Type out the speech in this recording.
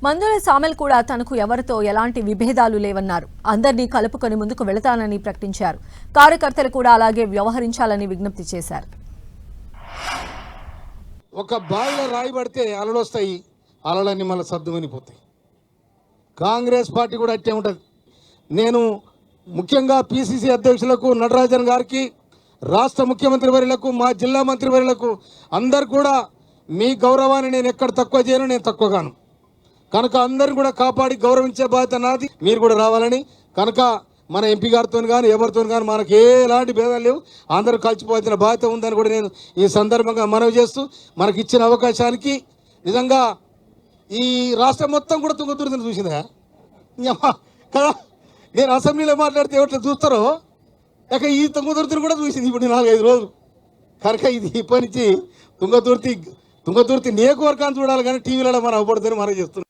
మందుల సామెల్ కూడా తనకు ఎవరితో ఎలాంటి విభేదాలు లేవన్నారు. అందరినీ కలుపుకొని ముందుకు వెళతానని ప్రకటించారు. కార్యకర్తలు కూడా అలాగే వ్యవహరించాలని విజ్ఞప్తి చేశారు. ఒక బావిలో రాయబడితే అలలు వస్తాయి, అలలన్నీ మళ్ళీ సర్దుమనిపోతాయి. కాంగ్రెస్ పార్టీ కూడా అట్టే ఉంటుంది. నేను ముఖ్యంగా పిసిసి అధ్యక్షులకు నటరాజన్ గారికి, రాష్ట్ర ముఖ్యమంత్రి వర్యులకు, మా జిల్లా మంత్రి వర్యులకు అందరు కూడా మీ గౌరవాన్ని నేను ఎక్కడ తక్కువ చేయను, నేను తక్కువగాను. కనుక అందరిని కూడా కాపాడి గౌరవించే బాధ్యత నాది. మీరు కూడా రావాలని, కనుక మన ఎంపీ గారితో కానీ ఎవరితో కానీ మనకు ఎలాంటి భేదాలు లేవు, అందరూ కలిసిపోవాల్సిన బాధ్యత ఉందని కూడా నేను ఈ సందర్భంగా మనవి చేస్తూ, మనకి ఇచ్చిన అవకాశానికి నిజంగా ఈ రాష్ట్రం మొత్తం కూడా తుంగతుర్తిని చూసిందా కదా. నేను అసెంబ్లీలో మాట్లాడితే ఎవరితో చూస్తారో ఇక ఈ తుంగతుర్తిని కూడా చూసింది ఇప్పుడు 4-5 రోజులు. కనుక ఇది ఇప్పటి నుంచి తుంగతుర్తి నియోజకవర్గాన్ని చూడాలి కానీ టీవీలలో మనం అవ్వబడుతుందని మనం చేస్తున్నాం.